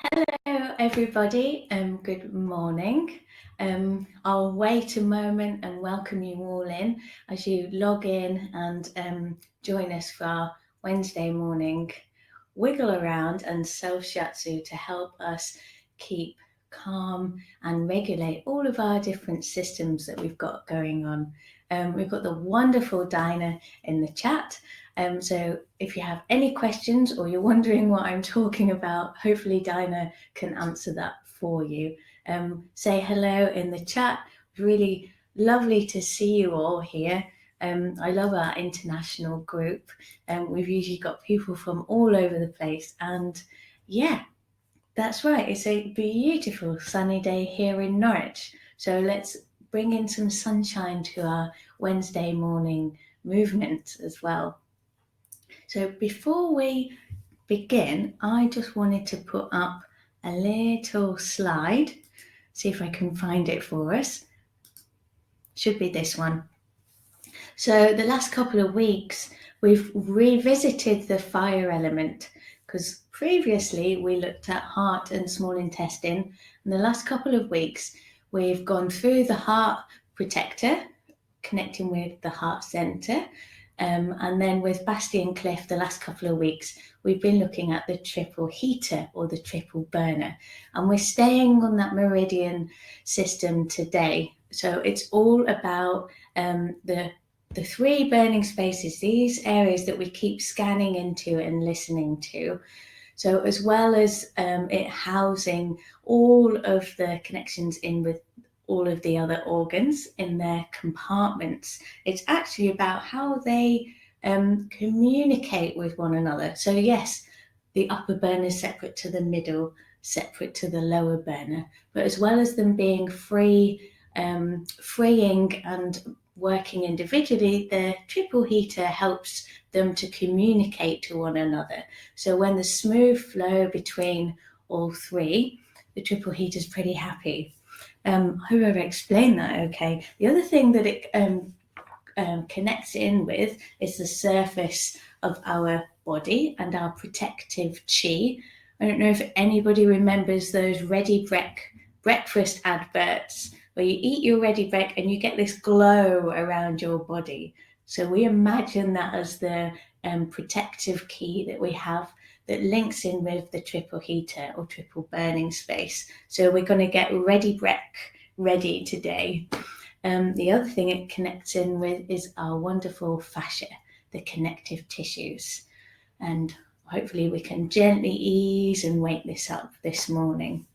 Hello, everybody. Good morning. I'll wait a moment and welcome you all in as you log in and join us for our Wednesday morning wiggle around and self shiatsu to help us keep calm and regulate all of our different systems that we've got going on. We've got the wonderful Dinah in the chat. So if you have any questions or you're wondering what I'm talking about, hopefully Dinah can answer that for you. Say hello in the chat. Really lovely to see you all here. I love our international group. We've usually got people from all over the place, and yeah, that's right. It's a beautiful sunny day here in Norwich. So let's bring in some sunshine to our Wednesday morning movement as well. So before we begin, I just wanted to put up a little slide. See if I can find it for us. Should be this one. So the last couple of weeks, we've revisited the fire element because previously we looked at heart and small intestine. And the last couple of weeks, we've gone through the heart protector, connecting with the heart center. And then with Basti and Cliff, the last couple of weeks, we've been looking at the triple heater or the triple burner. And we're staying on that meridian system today. So it's all about the three burning spaces, these areas that we keep scanning into and listening to. So as well as it housing all of the connections in with all of the other organs in their compartments, it's actually about how they communicate with one another. So yes, the upper burner is separate to the middle, separate to the lower burner, but as well as them being freeing and working individually, the triple heater helps them to communicate to one another. So when the smooth flow between all three, the triple heater is pretty happy. Hope I've explained that okay. The other thing that it connects in with is the surface of our body and our protective Qi. I don't know if anybody remembers those Ready breakfast adverts where you eat your Ready Break and you get this glow around your body. So we imagine that as the protective Qi that we have that links in with the triple heater or triple burning space. So we're going to get ready today. The other thing it connects in with is our wonderful fascia, the connective tissues. And hopefully we can gently ease and wake this up this morning.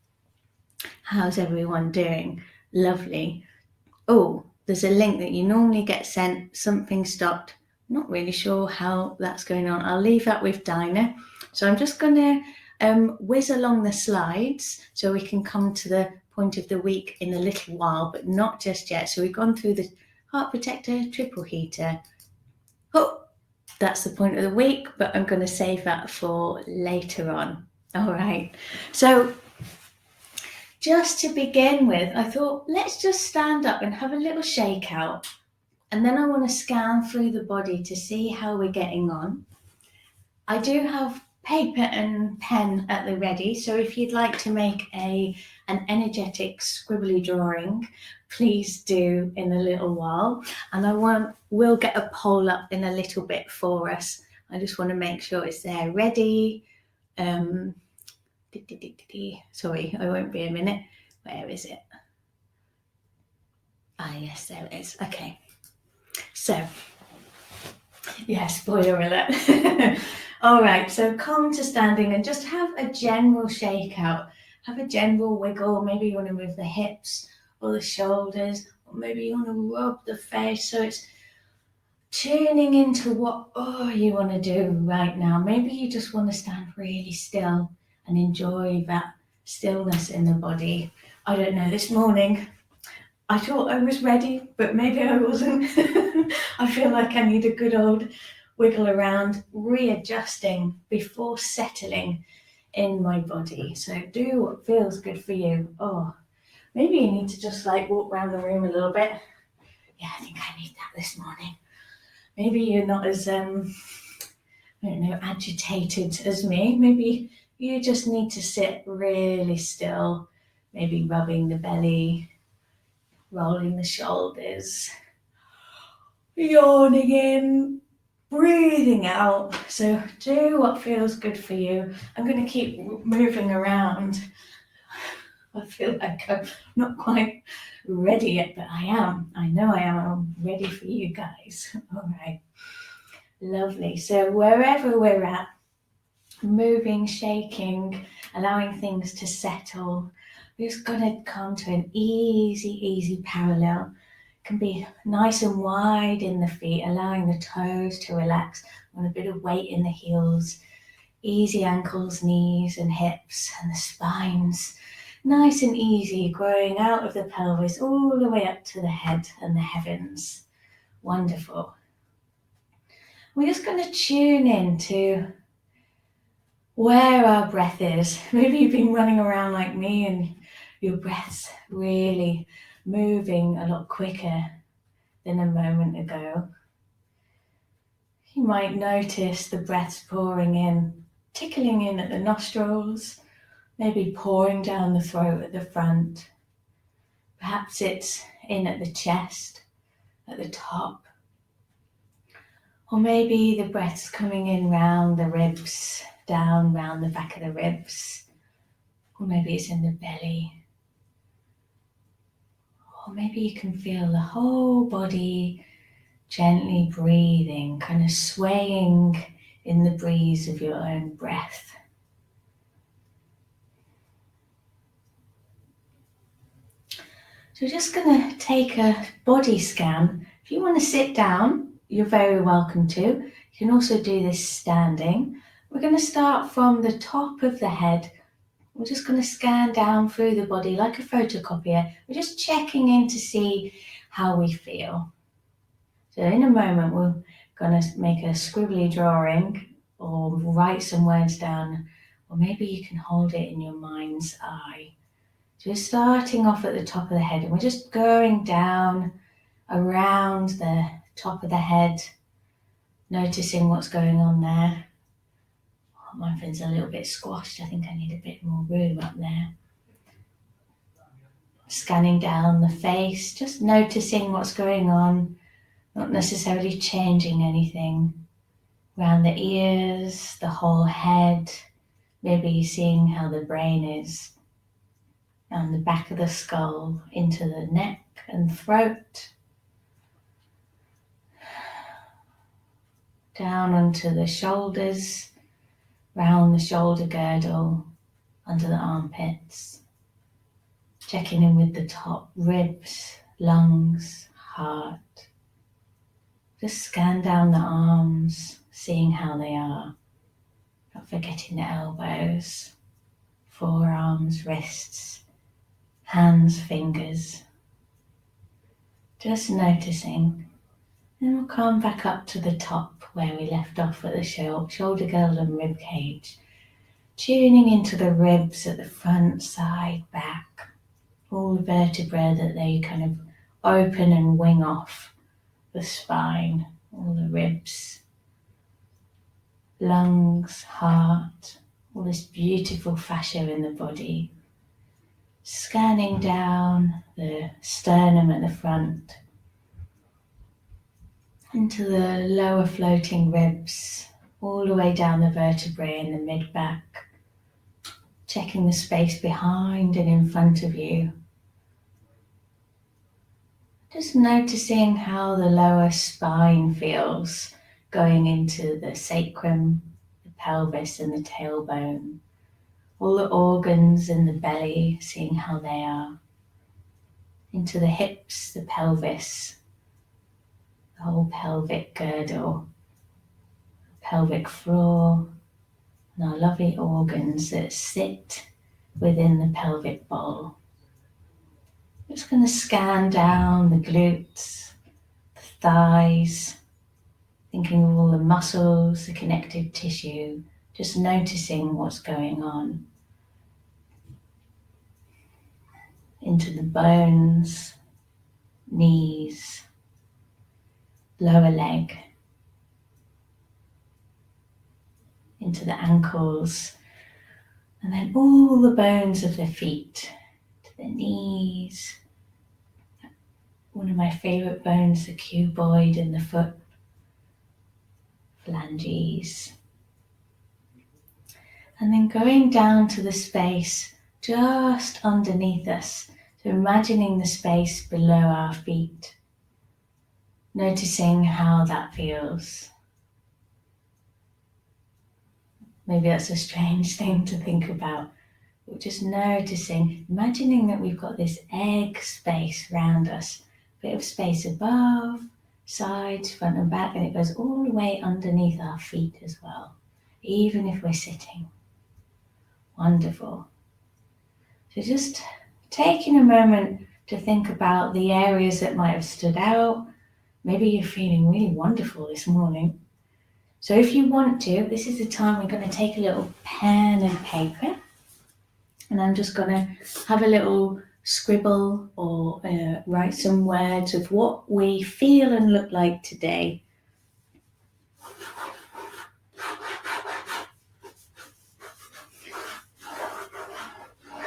How's everyone doing? Lovely. Oh, there's a link that you normally get sent. Something stopped. Not really sure how that's going on. I'll leave that with Dinah. So I'm just going to whiz along the slides so we can come to the point of the week in a little while, but not just yet. So we've gone through the heart protector, triple heater. Oh, that's the point of the week, but I'm going to save that for later on. All right. So just to begin with, I thought, let's just stand up and have a little shakeout. And then I want to scan through the body to see how we're getting on. I do have paper and pen at the ready, so if you'd like to make an energetic scribbly drawing, please do in a little while. And we'll get a poll up in a little bit for us. I just want to make sure it's there ready. Sorry, I won't be a minute. Where is it? Ah, yes, there it is. Okay. So, yeah, spoiler alert. All right, so come to standing and just have a general shakeout. Have a general wiggle. Maybe you want to move the hips or the shoulders, or maybe you want to rub the face. So it's tuning into what you want to do right now. Maybe you just want to stand really still and enjoy that stillness in the body. I don't know, this morning I thought I was ready, but maybe I wasn't. I feel like I need a good old wiggle around, readjusting before settling in my body. So do what feels good for you. Oh, maybe you need to just like walk around the room a little bit. Yeah, I think I need that this morning. Maybe you're not as, agitated as me. Maybe you just need to sit really still, maybe rubbing the belly, rolling the shoulders, yawning in, breathing out. So do what feels good for you. I'm going to keep moving around. I feel like I'm not quite ready yet, but I am. I know I am. I'm ready for you guys. All right. Lovely. So wherever we're at, moving, shaking, allowing things to settle, we're just going to come to an easy parallel. It can be nice and wide in the feet, allowing the toes to relax, with a bit of weight in the heels, easy ankles, knees and hips, and the spines nice and easy, growing out of the pelvis all the way up to the head and the heavens. Wonderful. We're just going to tune in to where our breath is. Maybe you've been running around like me and your breath's really moving a lot quicker than a moment ago. You might notice the breath's pouring in, tickling in at the nostrils, maybe pouring down the throat at the front. Perhaps it's in at the chest, at the top. Or maybe the breath's coming in round the ribs, down round the back of the ribs. Or maybe it's in the belly. Or maybe you can feel the whole body gently breathing, kind of swaying in the breeze of your own breath. So we're just going to take a body scan. If you want to sit down, you're very welcome to. You can also do this standing. We're going to start from the top of the head. We're just going to scan down through the body like a photocopier. We're just checking in to see how we feel. So in a moment, we're going to make a scribbly drawing or write some words down, or maybe you can hold it in your mind's eye. So we're starting off at the top of the head and we're just going down around the top of the head, noticing what's going on there. Oh, my fin's a little bit squashed. I think I need a bit more room up there. Scanning down the face, just noticing what's going on, not necessarily changing anything. Around the ears, the whole head, maybe seeing how the brain is. Down the back of the skull, into the neck and throat. Down onto the shoulders, round the shoulder girdle, under the armpits. Checking in with the top ribs, lungs, heart. Just scan down the arms, seeing how they are. Not forgetting the elbows, forearms, wrists, hands, fingers. Just noticing. Then we'll come back up to the top where we left off at the shoulder girdle and rib cage. Tuning into the ribs at the front, side, back. All the vertebrae that they kind of open and wing off the spine, all the ribs, lungs, heart, all this beautiful fascia in the body. Scanning down the sternum at the front, into the lower floating ribs, all the way down the vertebrae in the mid-back. Checking the space behind and in front of you. Just noticing how the lower spine feels going into the sacrum, the pelvis and the tailbone. All the organs in the belly, seeing how they are. Into the hips, the pelvis, the whole pelvic girdle, pelvic floor, and our lovely organs that sit within the pelvic bowl. Just going to scan down the glutes, the thighs, thinking of all the muscles, the connective tissue, just noticing what's going on. Into the bones, knees, lower leg, into the ankles, And then all the bones of the feet, to the knees. One of my favourite bones, the cuboid in the foot, phalanges. And then going down to the space just underneath us. So imagining the space below our feet. Noticing how that feels. Maybe that's a strange thing to think about. But just noticing, imagining that we've got this egg space around us. A bit of space above, sides, front and back, and it goes all the way underneath our feet as well. Even if we're sitting. Wonderful. So just taking a moment to think about the areas that might have stood out. Maybe you're feeling really wonderful this morning. So if you want to, this is the time we're going to take a little pen and paper. And I'm just going to have a little scribble or write some words of what we feel and look like today.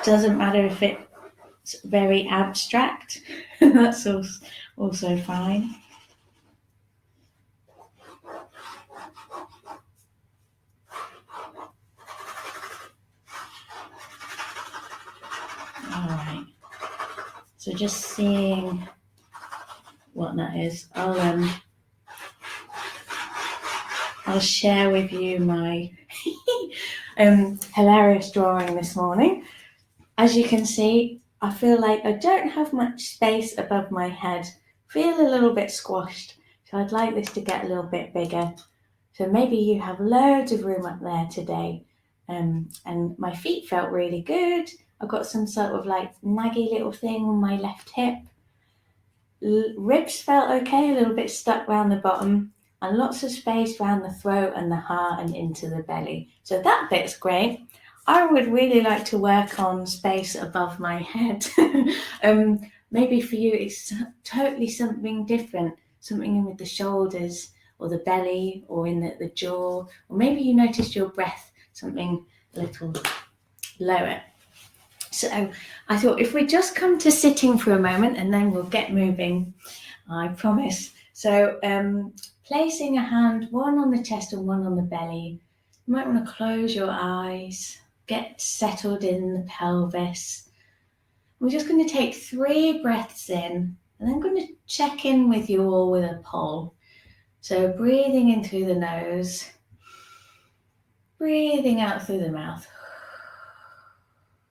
Doesn't matter if it's very abstract, that's also fine. All right, so just seeing what that is. I'll share with you my hilarious drawing this morning. As you can see, I feel like I don't have much space above my head. Feel a little bit squashed, so I'd like this to get a little bit bigger. So maybe you have loads of room up there today. And my feet felt really good. I've got some sort of like naggy little thing on my left hip. Ribs felt okay, a little bit stuck around the bottom, and lots of space around the throat and the heart and into the belly. So that bit's great. I would really like to work on space above my head. Maybe for you it's totally something different, something in with the shoulders or the belly or in the jaw, or maybe you noticed your breath, something a little lower. So I thought if we just come to sitting for a moment and then we'll get moving, I promise. So placing a hand, one on the chest and one on the belly. You might want to close your eyes, get settled in the pelvis. We're just going to take 3 breaths in and then going to check in with you all with a poll. So breathing in through the nose, breathing out through the mouth.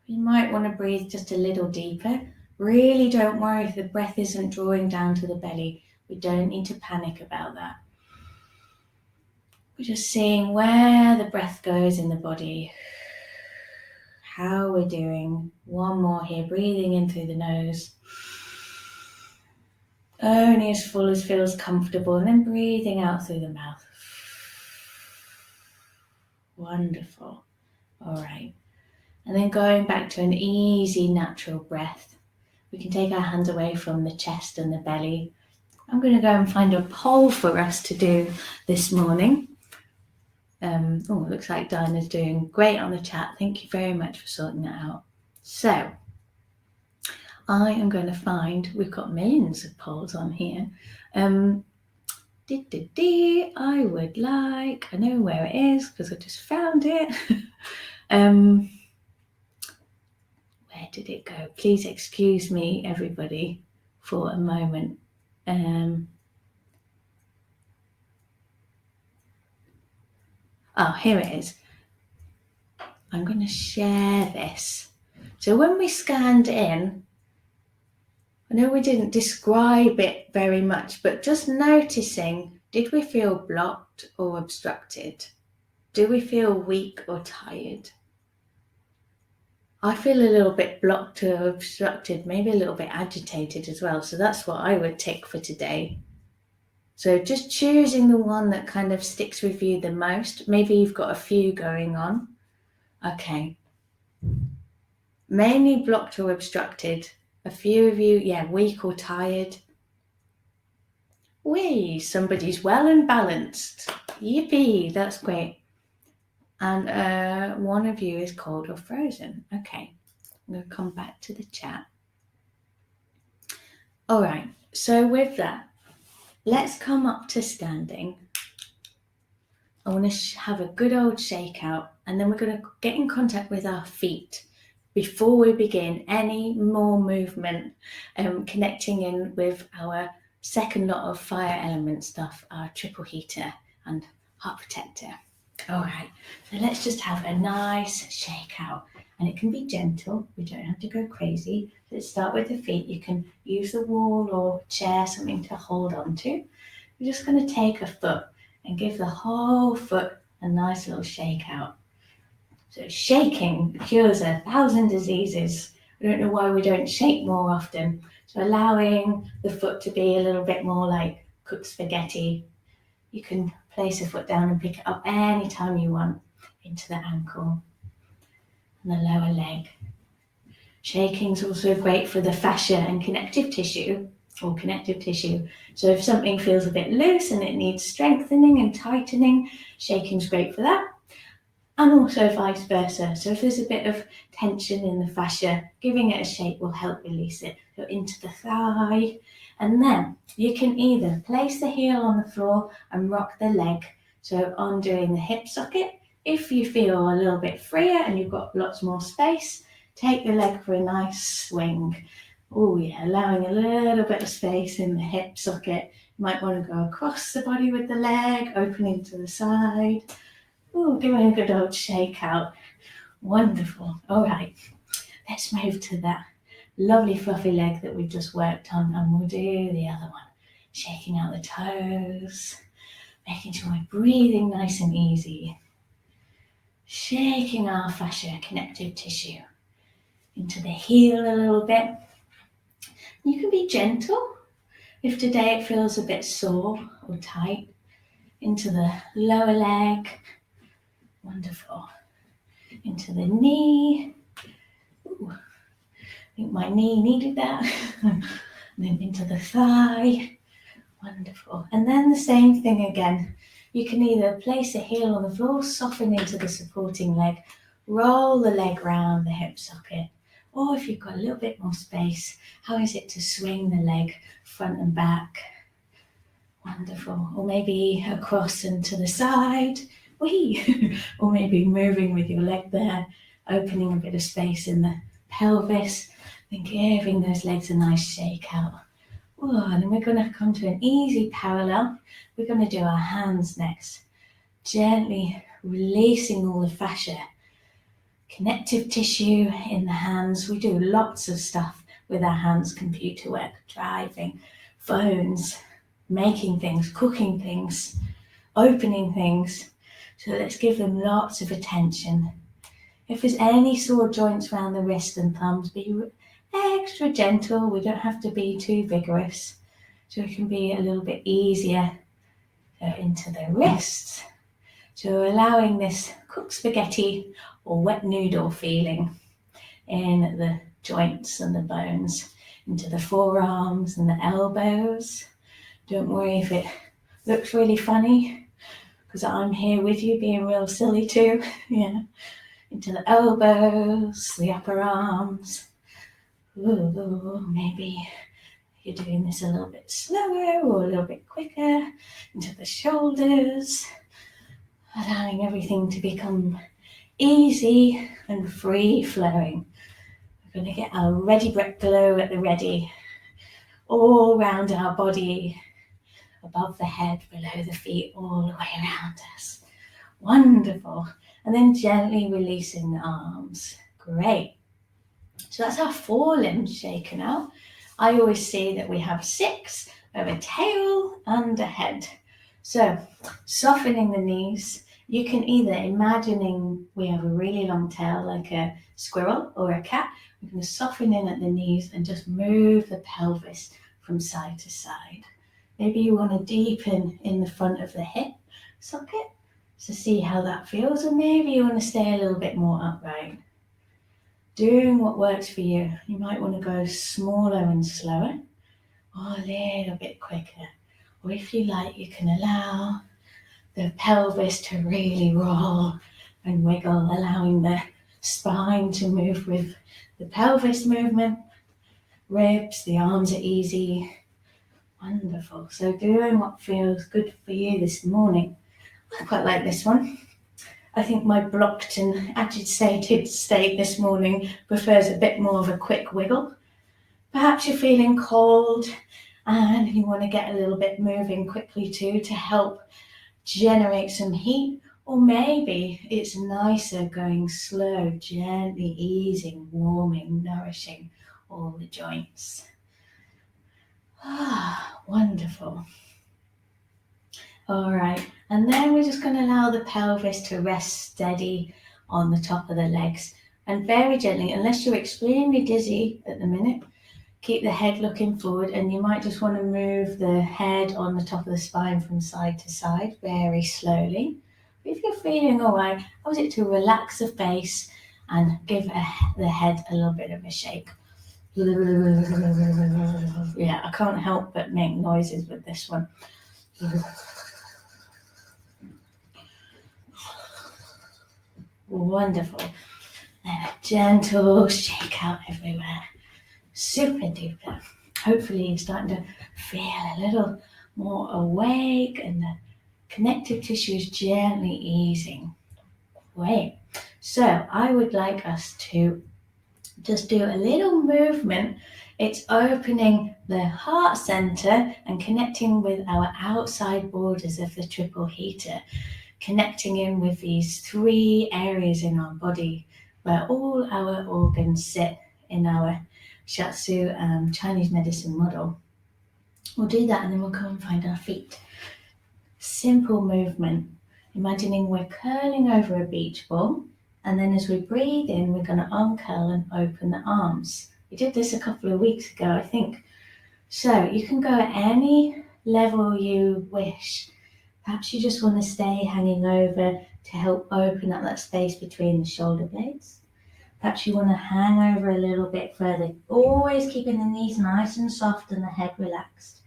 You might want to breathe just a little deeper. Really don't worry if the breath isn't drawing down to the belly. We don't need to panic about that. We're just seeing where the breath goes in the body. How we're doing. One more here, breathing in through the nose. Only as full as feels comfortable, and then breathing out through the mouth. Wonderful. All right. And then going back to an easy, natural breath. We can take our hands away from the chest and the belly. I'm going to go and find a poll for us to do this morning. It looks like Dinah's doing great on the chat. Thank you very much for sorting that out. So, I am going to find, we've got millions of polls on here. I would like, I know where it is because I just found it. Where did it go? Please excuse me, everybody, for a moment. Here it is. I'm going to share this. So when we scanned in, I know we didn't describe it very much, but just noticing, did we feel blocked or obstructed? Do we feel weak or tired? I feel a little bit blocked or obstructed, maybe a little bit agitated as well. So that's what I would tick for today. So just choosing the one that kind of sticks with you the most. Maybe you've got a few going on. Okay. Mainly blocked or obstructed. A few of you, weak or tired. Somebody's well and balanced. Yippee, that's great. And one of you is cold or frozen. Okay, I'm going to come back to the chat. All right, so with that, let's come up to standing. I want to have a good old shake out, and then we're going to get in contact with our feet before we begin any more movement, connecting in with our second lot of fire element stuff, our triple heater and heart protector. All right, so let's just have a nice shake out, and it can be gentle. We don't have to go crazy. Let's start with the feet. You can use the wall or chair, something to hold on to. We're just going to take a foot and give the whole foot a nice little shake out. So shaking cures 1,000 diseases. I don't know why we don't shake more often. So allowing the foot to be a little bit more like cooked spaghetti. You can place a foot down and pick it up anytime you want into the ankle and the lower leg. Shaking is also great for the fascia and connective tissue. So if something feels a bit loose and it needs strengthening and tightening, shaking is great for that. And also vice versa. So if there's a bit of tension in the fascia, giving it a shake will help release it. So into the thigh. And then you can either place the heel on the floor and rock the leg. So undoing the hip socket. If you feel a little bit freer and you've got lots more space, take the leg for a nice swing. Oh yeah, allowing a little bit of space in the hip socket. You might want to go across the body with the leg, opening to the side. Oh, giving a good old shake out. Wonderful. All right, let's move to that lovely fluffy leg that we've just worked on, and we'll do the other one. Shaking out the toes, making sure we're breathing nice and easy. Shaking our fascia, connective tissue, into the heel a little bit. You can be gentle if today it feels a bit sore or tight. Into the lower leg. Wonderful. Into the knee. Ooh, I think my knee needed that. And then into the thigh. Wonderful. And then the same thing again. You can either place a heel on the floor, soften into the supporting leg, roll the leg round the hip socket. Or if you've got a little bit more space, how is it to swing the leg front and back? Wonderful. Or maybe across and to the side. Whee! Or maybe moving with your leg there, opening a bit of space in the pelvis, then giving those legs a nice shake out. Oh, and then we're going to come to an easy parallel. We're going to do our hands next. Gently releasing all the fascia, connective tissue in the hands. We do lots of stuff with our hands, computer work, driving, phones, making things, cooking things, opening things. So let's give them lots of attention. If there's any sore joints around the wrist and thumbs, be extra gentle. We don't have to be too vigorous. So it can be a little bit easier. So into the wrists. So allowing this cooked spaghetti or wet noodle feeling in the joints and the bones, into the forearms and the elbows. Don't worry if it looks really funny, because I'm here with you being real silly too. Yeah. Into the elbows, the upper arms. Ooh, maybe you're doing this a little bit slower or a little bit quicker. Into the shoulders, allowing everything to become easy and free flowing. We're going to get our ready breath glow at the ready, all around our body, above the head, below the feet, all the way around us. Wonderful. And then gently releasing the arms. Great. So that's our 4 limbs shaken out. I always say that we have 6. We have a tail and a head. So softening the knees. You can either imagining we have a really long tail like a squirrel or a cat. We're going to soften in at the knees and just move the pelvis from side to side. Maybe you want to deepen in the front of the hip socket. So see how that feels, or maybe you want to stay a little bit more upright. Doing what works for you. You might want to go smaller and slower, or a little bit quicker. Or if you like, you can allow the pelvis to really roll and wiggle, allowing the spine to move with the pelvis movement. Ribs, the arms are easy. Wonderful. So doing what feels good for you this morning. I quite like this one. I think my blocked and agitated state this morning prefers a bit more of a quick wiggle. Perhaps you're feeling cold and you want to get a little bit moving quickly too to help generate some heat. Or maybe it's nicer going slow, gently easing, warming, nourishing all the joints. Ah, wonderful. All right, and then we're just going to allow the pelvis to rest steady on the top of the legs. And very gently, unless you're extremely dizzy at the minute, keep the head looking forward, and you might just want to move the head on the top of the spine from side to side very slowly. But if you're feeling all right, I want it to relax the face and give the head a little bit of a shake. Yeah, I can't help but make noises with this one. Wonderful. And a gentle shake out everywhere. Super duper. Hopefully you're starting to feel a little more awake and the connective tissue is gently easing. Great. So I would like us to just do a little movement. It's opening the heart center and connecting with our outside borders of the triple heater, connecting in with these 3 areas in our body where all our organs sit in our Shiatsu Chinese medicine model. We'll do that and then we'll come and find our feet. Simple movement. Imagining we're curling over a beach ball, and then as we breathe in, we're going to uncurl and open the arms. We did this a couple of weeks ago, I think. So you can go at any level you wish. Perhaps you just want to stay hanging over to help open up that space between the shoulder blades. Perhaps you want to hang over a little bit further, always keeping the knees nice and soft and the head relaxed.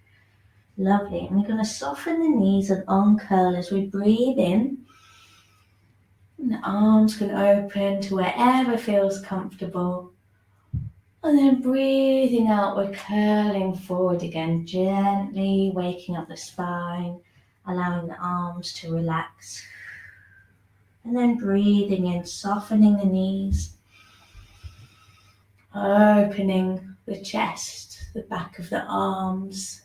Lovely. And we're going to soften the knees and uncurl as we breathe in. And the arms can open to wherever feels comfortable. And then breathing out, we're curling forward again, gently waking up the spine, allowing the arms to relax. And then breathing in, softening the knees, opening the chest, the back of the arms,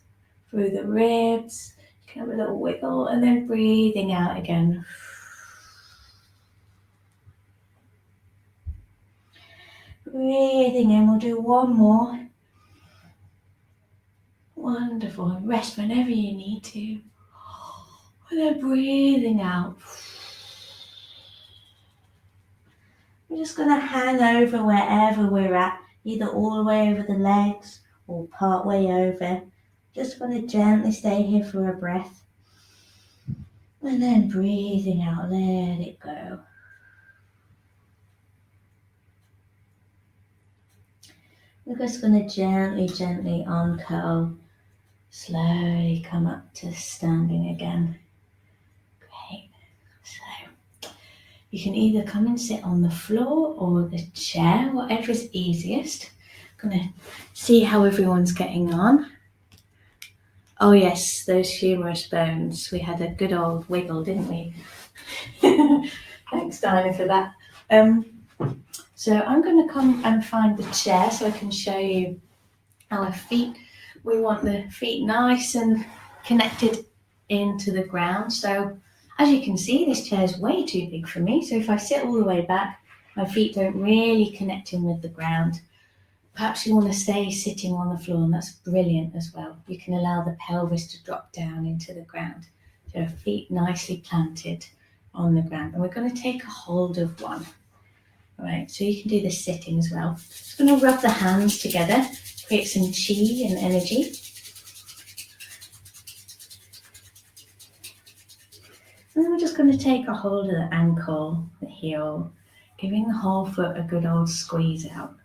through the ribs. You can have a little wiggle and then breathing out again. Breathing in, we'll do one more. Wonderful, rest whenever you need to. And then breathing out. We're just going to hang over wherever we're at, either all the way over the legs or part way over. Just want to gently stay here for a breath. And then breathing out, let it go. We're just going to gently uncurl, slowly come up to standing again. Great. So you can either come and sit on the floor or the chair, whatever's easiest. I'm going to see how everyone's getting on. Oh yes, those humerus bones. We had a good old wiggle, didn't we? Thanks, Diana, for that. So I'm going to come and find the chair so I can show you our feet. We want the feet nice and connected into the ground. So as you can see, this chair is way too big for me. So if I sit all the way back, my feet don't really connect in with the ground. Perhaps you want to stay sitting on the floor, and that's brilliant as well. You can allow the pelvis to drop down into the ground. So feet nicely planted on the ground. And we're going to take a hold of one. All right, so you can do this sitting as well. Just going to rub the hands together, create some Qi and energy. And then we're just going to take a hold of the ankle, the heel, giving the whole foot a good old squeeze out.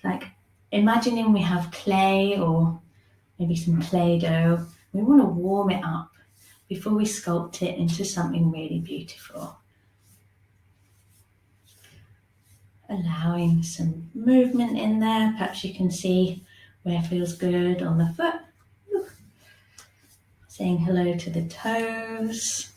Like imagining we have clay or maybe some Play-Doh. We want to warm it up before we sculpt it into something really beautiful. allowing some movement in there. Perhaps you can see where feels good on the foot. Saying hello to the toes.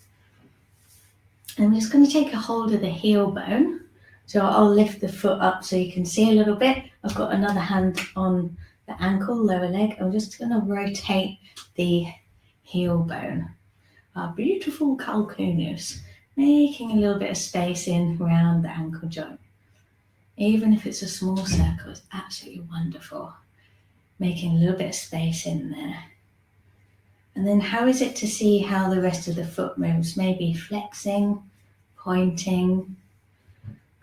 And I'm just going to take a hold of the heel bone. So I'll lift the foot up so you can see a little bit. I've got another hand on the ankle, lower leg. I'm just going to rotate the heel bone. Our beautiful calcaneus, making a little bit of space in around the ankle joint. Even if it's a small circle, it's absolutely wonderful. Making a little bit of space in there. And then how is it to see how the rest of the foot moves? Maybe flexing, pointing,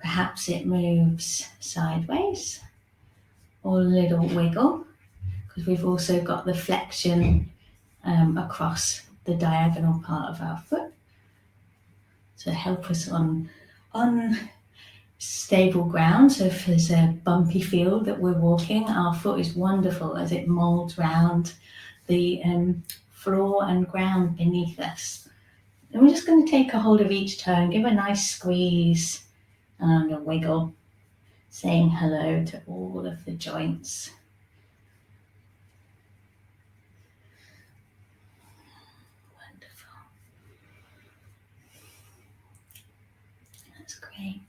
perhaps it moves sideways, or a little wiggle, because we've also got the flexion across the diagonal part of our foot. To help us on stable ground. So if there's a bumpy field that we're walking, our foot is wonderful as it molds round the floor and ground beneath us. And we're just going to take a hold of each toe and give a nice squeeze and a wiggle, saying hello to all of the joints. Wonderful. That's great.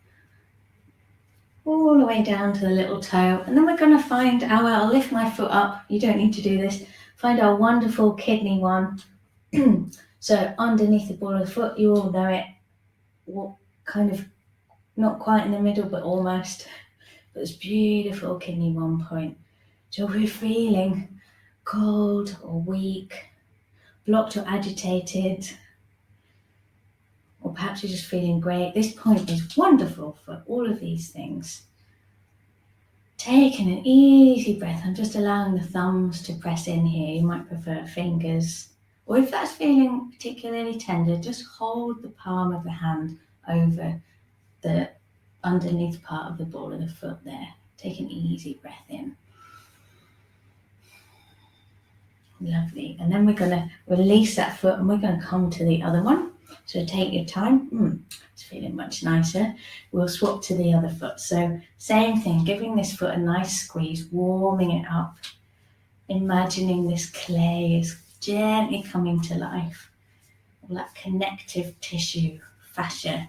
All the way down to the little toe, and then we're going to find I'll lift my foot up, you don't need to do this, find our wonderful kidney one. So underneath the ball of the foot, you all know it, kind of not quite in the middle but almost, but it's beautiful kidney 1 point. So if we're feeling cold or weak, blocked or agitated, or perhaps you're just feeling great, this point is wonderful for all of these things. Taking an easy breath, I'm just allowing the thumbs to press in here. You might prefer fingers, or if that's feeling particularly tender, just hold the palm of the hand over the underneath part of the ball of the foot there. Take an easy breath in. Lovely. And then we're going to release that foot and we're going to come to the other one. So take your time. It's feeling much nicer. We'll swap to the other foot. So same thing, giving this foot a nice squeeze, warming it up. Imagining this clay is gently coming to life. All that connective tissue, fascia.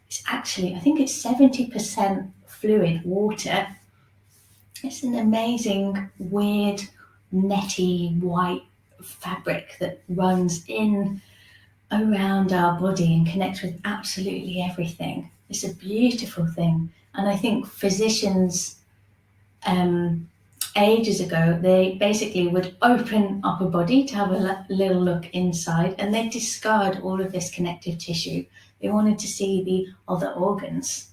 It's actually, I think it's 70% fluid, water. It's an amazing, weird, netty white fabric that runs in around our body and connects with absolutely everything. It's a beautiful thing. And I think physicians ages ago, they basically would open up a body to have a little look inside, and they'd discard all of this connective tissue. They wanted to see the other organs.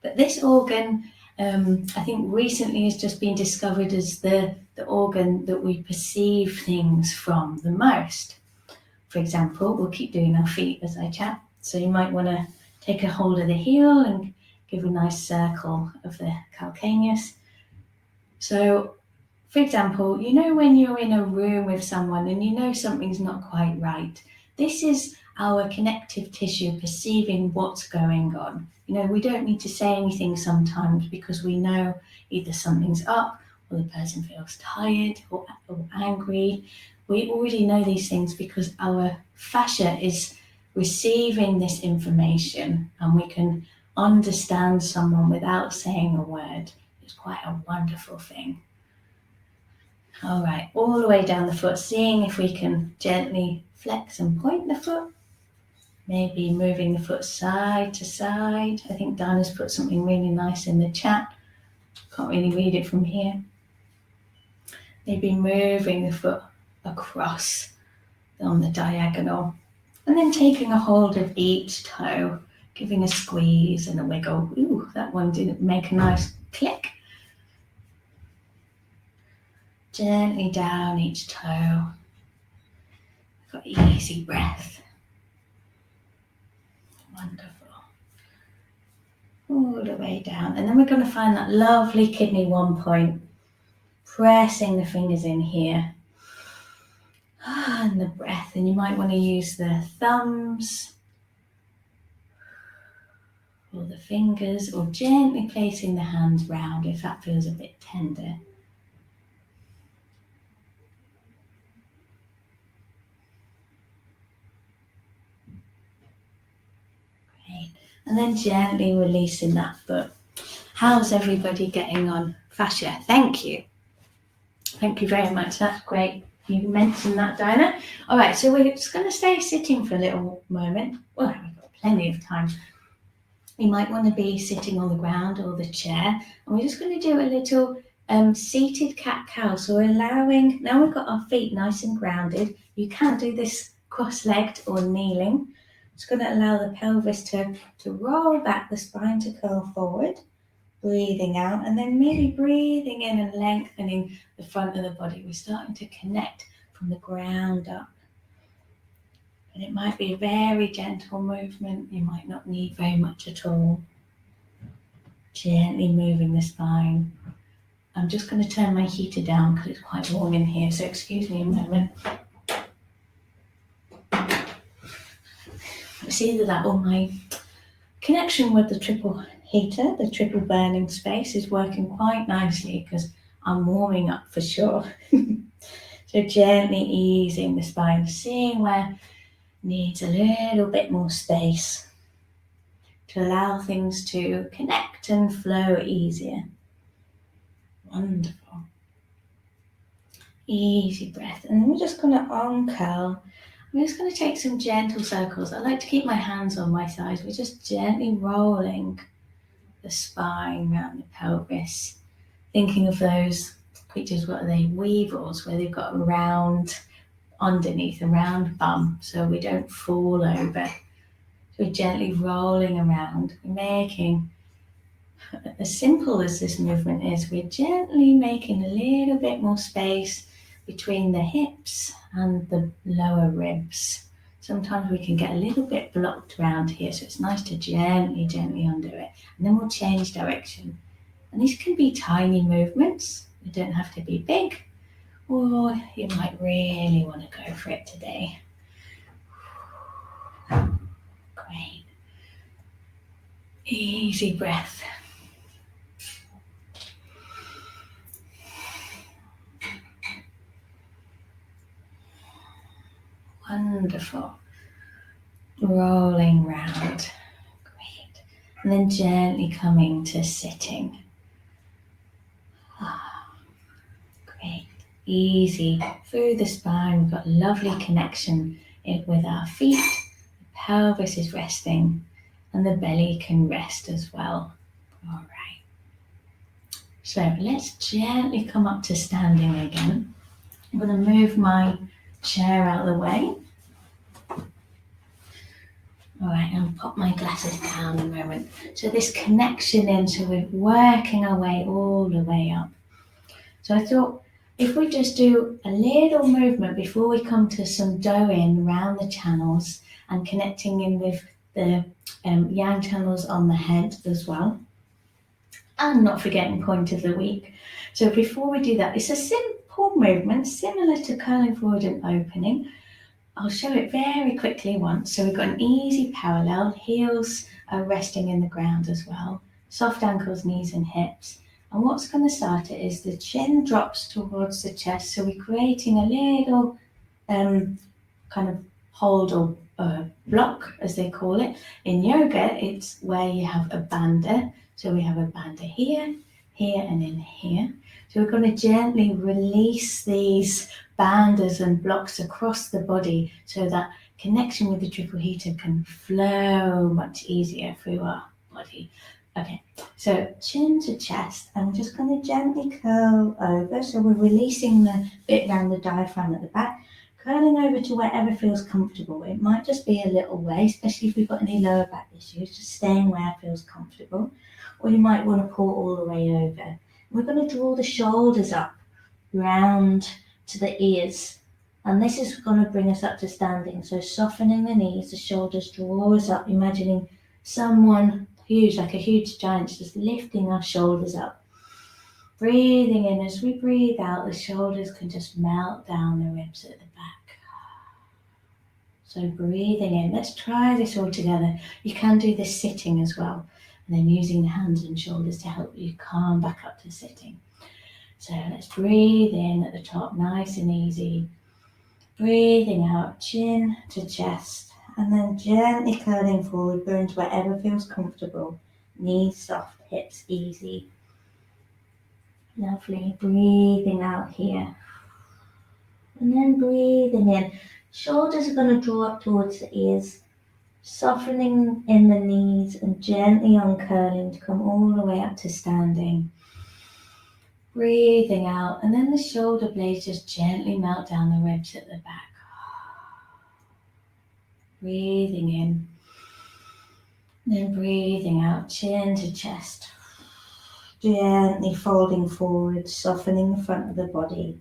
But this organ, I think recently has just been discovered as the organ that we perceive things from the most. For example, we'll keep doing our feet as I chat. So you might want to take a hold of the heel and give a nice circle of the calcaneus. So, for example, you know when you're in a room with someone and you know something's not quite right, this is our connective tissue perceiving what's going on. You know, we don't need to say anything sometimes because we know either something's up or the person feels tired or angry. We already know these things because our fascia is receiving this information and we can understand someone without saying a word. It's quite a wonderful thing. All right, all the way down the foot, seeing if we can gently flex and point the foot. Maybe moving the foot side to side. I think Dinah's put something really nice in the chat. Can't really read it from here. Maybe moving the foot across on the diagonal. And then taking a hold of each toe, giving a squeeze and a wiggle. Ooh, that one didn't make a nice click. Gently down each toe. Got easy breath. Wonderful. All the way down. And then we're going to find that lovely kidney 1 point. Pressing the fingers in here. And the breath. And you might want to use the thumbs. or the fingers, or gently placing the hands round if that feels a bit tender. Great. And then gently releasing that foot. How's everybody getting on? Fascia, thank you. Thank you very much, that's great. You mentioned that, Diana. All right, so we're just going to stay sitting for a little moment. Well, we've got plenty of time. You might want to be sitting on the ground or the chair. And we're just going to do a little seated cat-cow. So we're allowing, now we've got our feet nice and grounded. You can't do this cross-legged or kneeling. It's going to allow the pelvis to roll back, the spine to curl forward. Breathing out, and then maybe breathing in and lengthening the front of the body. We're starting to connect from the ground up. And it might be a very gentle movement. You might not need very much at all. Gently moving the spine. I'm just going to turn my heater down because it's quite warm in here, so excuse me a moment. It's either that or my connection with the triple heater, the triple burning space, is working quite nicely because I'm warming up for sure. So gently easing the spine, seeing where needs a little bit more space to allow things to connect and flow easier. Wonderful. Easy breath. And then we're just going to uncurl. I'm just going to take some gentle circles. I like to keep my hands on my thighs. We're just gently rolling the spine around the pelvis. Thinking of those creatures, what are they? Weevils, where they've got a round underneath, a round bum, so we don't fall over. So we're gently rolling around, making, as simple as this movement is, we're gently making a little bit more space between the hips and the lower ribs. Sometimes we can get a little bit blocked around here, so it's nice to gently undo it. And then we'll change direction. And these can be tiny movements. They don't have to be big, or you might really want to go for it today. Great. Easy breath. Wonderful. Rolling round. Great. And then gently coming to sitting. Great. Easy. Through the spine, we've got a lovely connection with our feet. The pelvis is resting and the belly can rest as well. All right. So let's gently come up to standing again. I'm going to move my chair out of the way. All right, and pop my glasses down a moment. So this connection in, so we're working our way all the way up. So I thought if we just do a little movement before we come to some do-in around the channels and connecting in with the yang channels on the head as well. And not forgetting point of the week. So before we do that, it's a simple movement similar to curling forward and opening. I'll show it very quickly once. So we've got an easy parallel. Heels are resting in the ground as well. Soft ankles, knees and hips. And what's going to start it is the chin drops towards the chest. So we're creating a little kind of hold or block, as they call it. In yoga, it's where you have a bandha. So we have a bandha here, here and in here. So we're going to gently release these bandhas and blocks across the body so that connection with the triple heater can flow much easier through our body. Okay, so chin to chest. I'm just going to gently curl over. So we're releasing the bit around the diaphragm at the back, curling over to wherever feels comfortable. It might just be a little way, especially if we've got any lower back issues, just staying where it feels comfortable. Or you might want to pull all the way over. We're going to draw the shoulders up, round to the ears. And this is going to bring us up to standing. So softening the knees, the shoulders draw us up, imagining someone huge, like a huge giant, just lifting our shoulders up. Breathing in, as we breathe out, the shoulders can just melt down the ribs at the back. So breathing in, let's try this all together. You can do this sitting as well. and then using the hands and shoulders to help you calm back up to sitting. So let's breathe in at the top, nice and easy. Breathing out, chin to chest, and then gently curling forward, going to wherever feels comfortable. Knees soft, hips easy. Lovely. Breathing out here. And then breathing in. Shoulders are going to draw up towards the ears, softening in the knees and gently uncurling to come all the way up to standing. Breathing out, and then the shoulder blades just gently melt down the ribs at the back. Breathing in, then breathing out, chin to chest. Gently folding forward, softening the front of the body.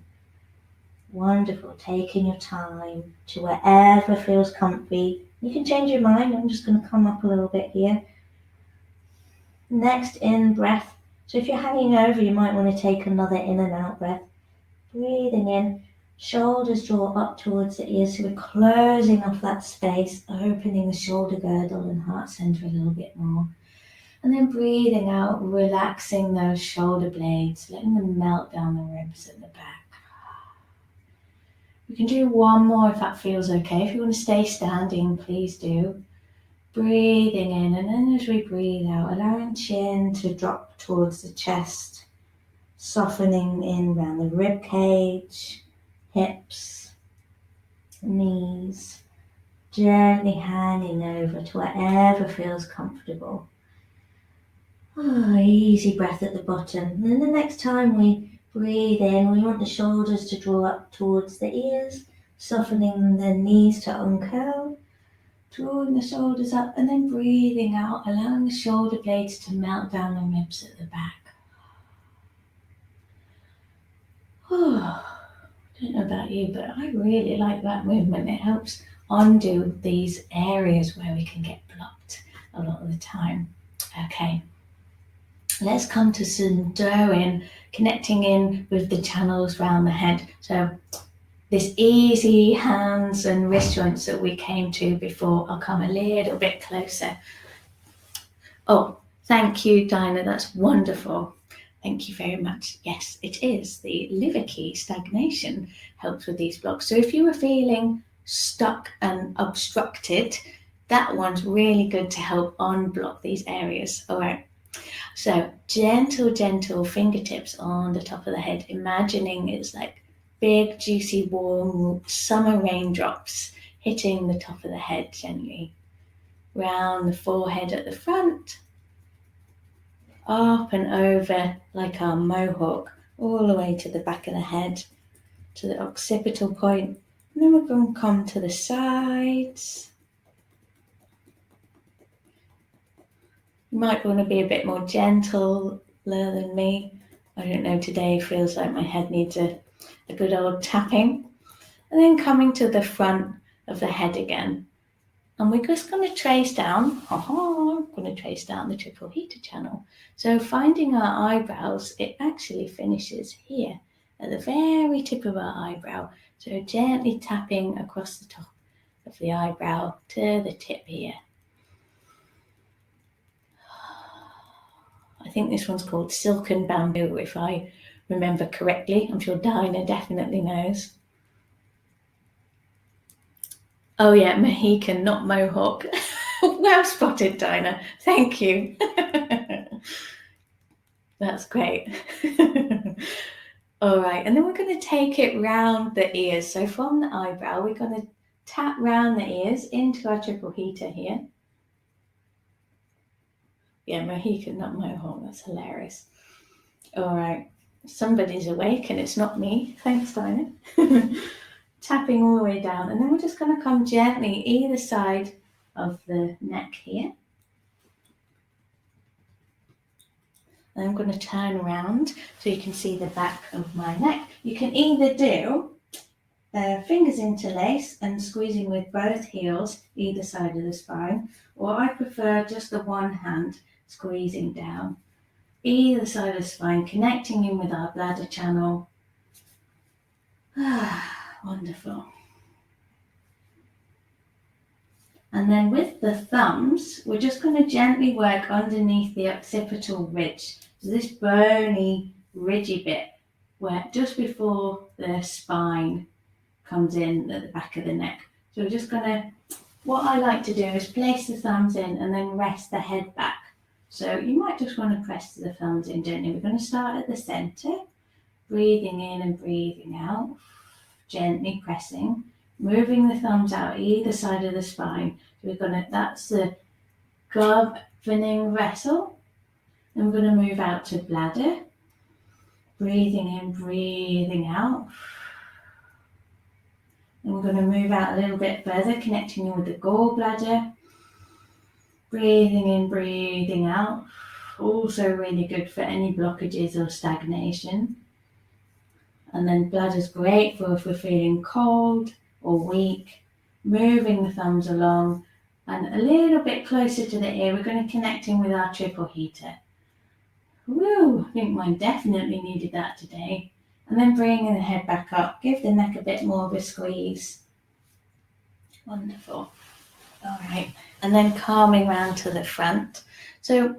Wonderful, taking your time to wherever feels comfy. You can change your mind, I'm just going to come up a little bit here. Next in breath. So if you're hanging over, you might want to take another in and out breath. Breathing in, shoulders draw up towards the ears, so we're closing off that space, opening the shoulder girdle and heart center a little bit more. And then breathing out, relaxing those shoulder blades, letting them melt down the ribs at the back. You can do one more if that feels okay. If you want to stay standing, please do. Breathing in, and then as we breathe out, allowing chin to drop towards the chest, softening in around the rib cage, hips, knees, gently hanging over to wherever feels comfortable. Easy breath at the bottom. And then the next time we breathe in, we want the shoulders to draw up towards the ears, softening the knees to uncurl, drawing the shoulders up, and then breathing out, allowing the shoulder blades to melt down the ribs at the back. I don't know about you, but I really like that movement. It helps undo these areas where we can get blocked a lot of the time. Okay, let's come to some Do-in, connecting in with the channels around the head. So this easy hands and wrist joints that we came to before, I'll come a little bit closer. Oh, thank you, Dinah, that's wonderful. Thank you very much. Yes, it is. The liver key stagnation helps with these blocks. So if you were feeling stuck and obstructed, that one's really good to help unblock these areas. All right. So gentle fingertips on the top of the head, imagining it's like big, juicy, warm summer raindrops hitting the top of the head gently. Round the forehead at the front, up and over like our mohawk, all the way to the back of the head, to the occipital point. And then we're going to come to the sides. You might want to be a bit more gentler than me. I don't know, today feels like my head needs a good old tapping. And then coming to the front of the head again. And we're just going to trace down, the triple heater channel. So finding our eyebrows, it actually finishes here at the very tip of our eyebrow. So gently tapping across the top of the eyebrow to the tip here. I think this one's called Silken Bamboo, if I remember correctly. I'm sure Dinah definitely knows. Oh yeah, Mohican, not Mohawk. Well spotted, Dinah. Thank you. That's great. All right, and then we're going to take it round the ears. So from the eyebrow, we're going to tap round the ears into our triple heater here. Yeah, Mohican, not Mohawk. That's hilarious. All right, somebody's awake and it's not me. Thanks, Dinah. Tapping all the way down, and then we're just going to come gently either side of the neck here. And I'm going to turn around so you can see the back of my neck. You can either do fingers interlace and squeezing with both heels either side of the spine, or I prefer just the one hand squeezing down either side of the spine, connecting in with our bladder channel. Wonderful. And then with the thumbs, we're just going to gently work underneath the occipital ridge. So this bony, ridgy bit, where just before the spine comes in at the back of the neck. So we're just going to, what I like to do is place the thumbs in and then rest the head back. So you might just want to press the thumbs in gently. We're going to start at the center, breathing in and breathing out, gently pressing, moving the thumbs out either side of the spine. So we're going to, that's the governing vessel. And we're going to move out to bladder, breathing in, breathing out. And we're going to move out a little bit further, connecting with the gallbladder, breathing in, breathing out. Also really good for any blockages or stagnation. And then bladder's great for if we're feeling cold or weak. Moving the thumbs along and a little bit closer to the ear, we're going to connect in with our triple heater. Woo, I think mine definitely needed that today. And then bringing the head back up, give the neck a bit more of a squeeze. Wonderful. All right, and then calming round to the front. So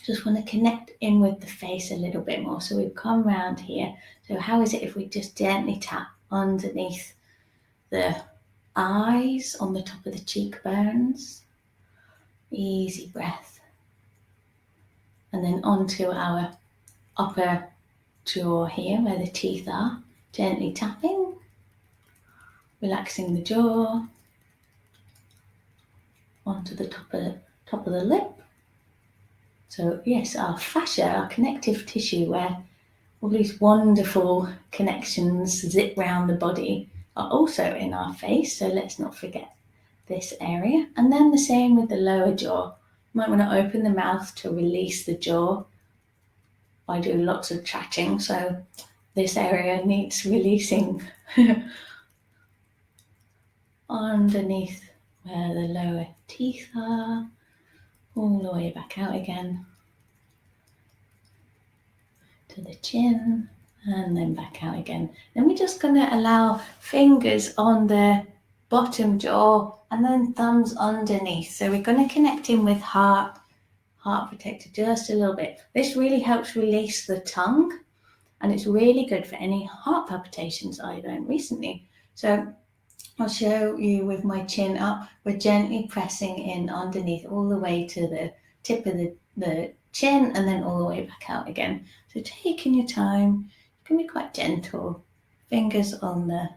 just want to connect in with the face a little bit more. So we've come round here. So how is it if we just gently tap underneath the eyes, on the top of the cheekbones? Easy breath. And then onto our upper jaw here where the teeth are. Gently tapping, relaxing the jaw, onto the top of the lip. So yes, our fascia, our connective tissue where all these wonderful connections zip round the body are also in our face. So let's not forget this area. And then the same with the lower jaw. You might want to open the mouth to release the jaw. I do lots of chatting, so this area needs releasing. Underneath where the lower teeth are, all the way back out again to the chin, and then back out again. Then we're just going to allow fingers on the bottom jaw and then thumbs underneath. So we're going to connect in with heart protector just a little bit. This really helps release the tongue, and it's really good for any heart palpitations I learned recently. So I'll show you with my chin up. We're gently pressing in underneath all the way to the tip of the chin and then all the way back out again. So taking your time, you can be quite gentle. Fingers on the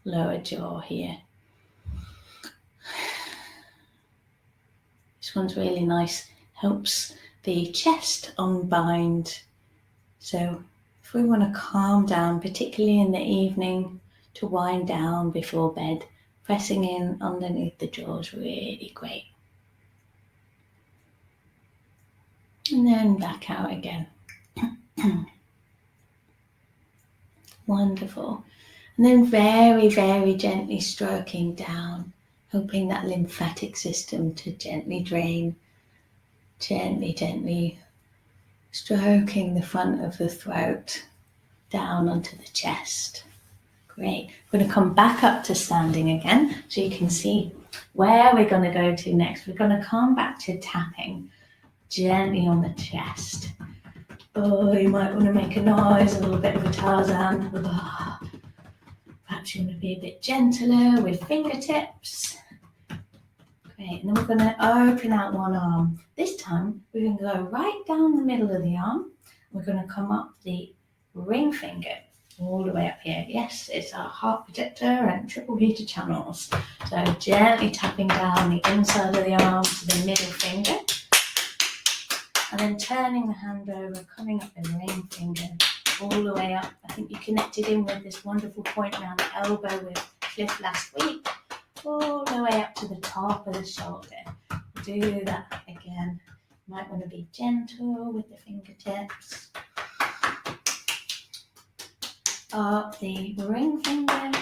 lower jaw here. This one's really nice. Helps the chest unbind. So if we want to calm down, particularly in the evening, to wind down before bed, pressing in underneath the jaw is really great. And then back out again. Wonderful. And then very, very gently stroking down, helping that lymphatic system to gently drain. Gently, gently stroking the front of the throat down onto the chest. Great. We're going to come back up to standing again so you can see where we're going to go to next. We're going to come back to tapping gently on the chest. Oh, you might want to make a noise, a little bit of a Tarzan. Oh. Perhaps you want to be a bit gentler with fingertips. Great. And then we're going to open out one arm. This time we're going to go right down the middle of the arm. We're going to come up the ring finger all the way up here. Yes, it's our heart protector and triple heater channels. So gently tapping down the inside of the arm to the middle finger. And then turning the hand over, coming up the ring finger all the way up. I think you connected in with this wonderful point around the elbow with Cliff last week. All the way up to the top of the shoulder. Do that again. You might want to be gentle with the fingertips. Up the ring finger,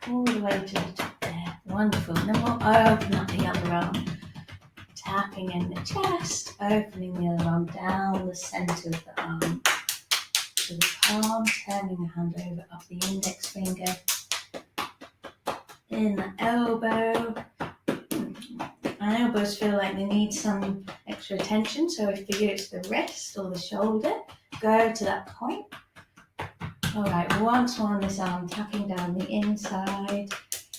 all the way to the top there. Wonderful. And then we'll open up the other arm. Tapping in the chest, opening the other arm down the centre of the arm. To the palm, turning the hand over up the index finger. In the elbow, And elbows feel like they need some extra attention. So if for you it's the wrist or the shoulder, go to that point. All right, once more on this arm, tapping down the inside,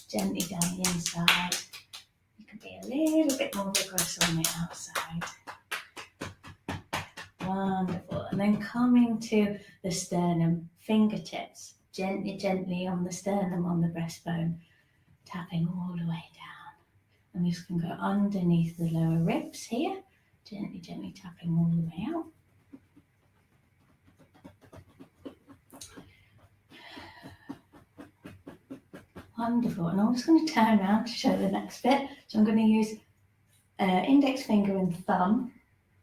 gently down the inside. You can be a little bit more vigorous on the outside. Wonderful. And then coming to the sternum, fingertips, gently, gently on the sternum, on the breastbone, tapping all the way down. I'm just going to go underneath the lower ribs here, gently, gently tapping all the way out. Wonderful. And I'm just going to turn around to show the next bit. So I'm going to use index finger and thumb,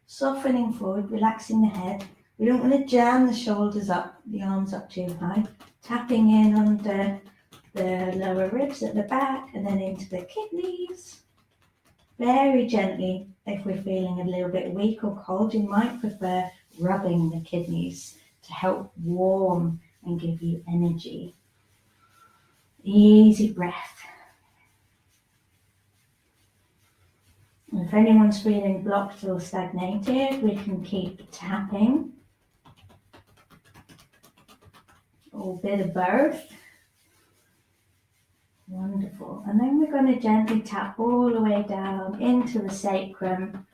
softening forward, relaxing the head. We don't want to jam the shoulders up, the arms up too high. Tapping in under the lower ribs at the back and then into the kidneys. Very gently, if we're feeling a little bit weak or cold, you might prefer rubbing the kidneys to help warm and give you energy. Easy breath. And if anyone's feeling blocked or stagnated, we can keep tapping. Or a bit of both. Wonderful. And then we're going to gently tap all the way down into the sacrum.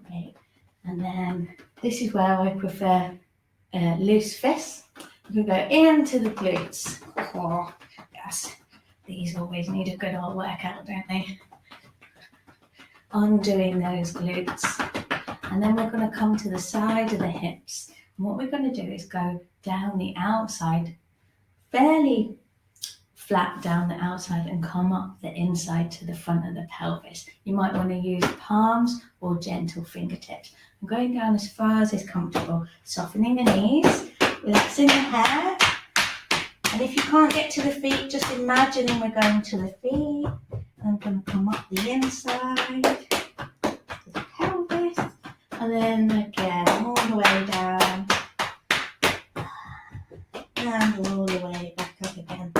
Great. And then this is where I prefer loose fists. We go into the glutes. Oh, yes. These always need a good old workout, don't they? Undoing those glutes. And then we're going to come to the side of the hips. And what we're going to do is go down the outside, fairly flat down the outside, and come up the inside to the front of the pelvis. You might want to use palms or gentle fingertips. I'm going down as far as is comfortable, softening the knees, relaxing the hair. And if you can't get to the feet, just imagining we're going to the feet. I'm going to come up the inside to the pelvis, and then again all the way down, and all the way back up again.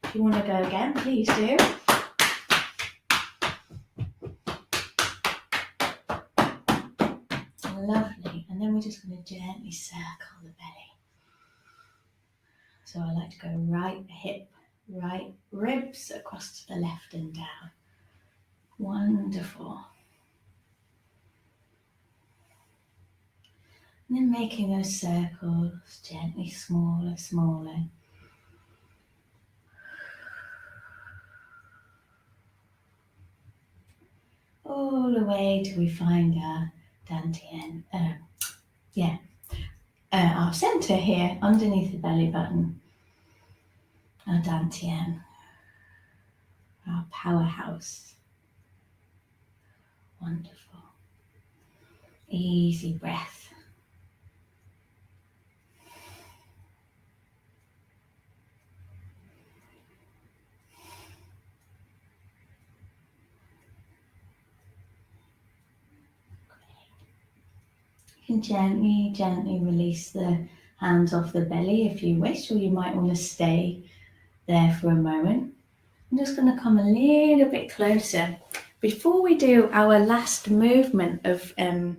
If you want to go again, please do. Lovely. And then we're just going to gently circle the belly. So I like to go right hip, right ribs across to the left and down. Wonderful. And then making those circles gently smaller, smaller. All the way till we find our dantian, our centre here, underneath the belly button. Our dantian, our powerhouse. Wonderful. Easy breath. You can gently, gently release the hands off the belly if you wish, or you might want to stay there for a moment. I'm just going to come a little bit closer. Before we do our last movement of a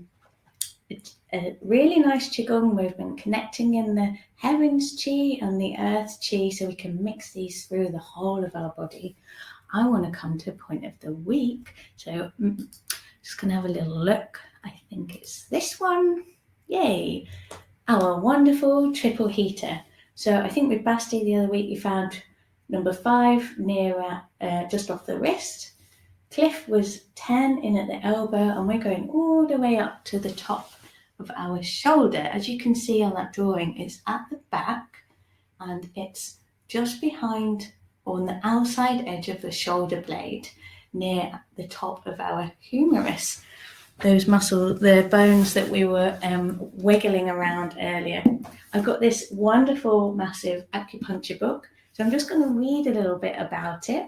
really nice Qi Gong movement, connecting in the heaven's Qi and the earth's Qi so we can mix these through the whole of our body, I want to come to a point of the week. So just going to have a little look. I think it's this one. Yay! Our wonderful triple heater. So I think with Basti the other week you found number 5 near just off the wrist. Cliff was 10 in at the elbow, and we're going all the way up to the top of our shoulder. As you can see on that drawing, it's at the back and it's just behind, or on the outside edge of the shoulder blade, near the top of our humerus. Those muscles, the bones that we were wiggling around earlier. I've got this wonderful, massive acupuncture book. So I'm just going to read a little bit about it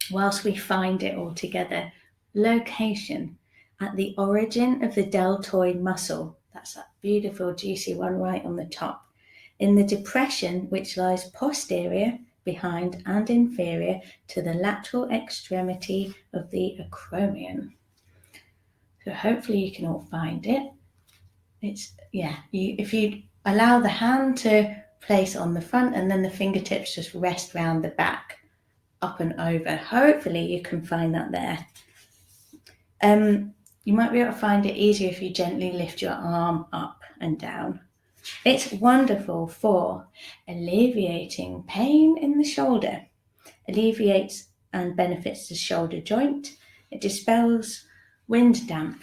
whilst we find it all together. Location: at the origin of the deltoid muscle. That's that beautiful, juicy one right on the top. In the depression which lies posterior behind and inferior to the lateral extremity of the acromion. So hopefully you can all find it. If you allow the hand to place on the front and then the fingertips just rest round the back, up and over. Hopefully you can find that there. You might be able to find it easier if you gently lift your arm up and down. It's wonderful for alleviating pain in the shoulder, alleviates and benefits the shoulder joint. It dispels wind damp.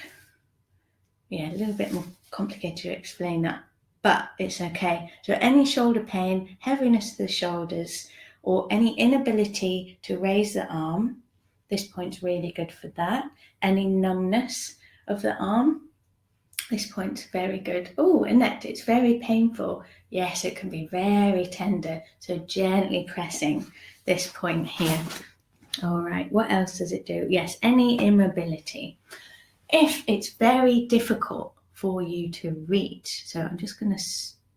Yeah, a little bit more complicated to explain that, but it's okay. So any shoulder pain, heaviness of the shoulders, or any inability to raise the arm, this point's really good for that. Any numbness of the arm, this point's very good. Oh, Annette, it's very painful. Yes, it can be very tender. So gently pressing this point here. All right, what else does it do? Yes, any immobility. If it's very difficult for you to reach, so I'm just going to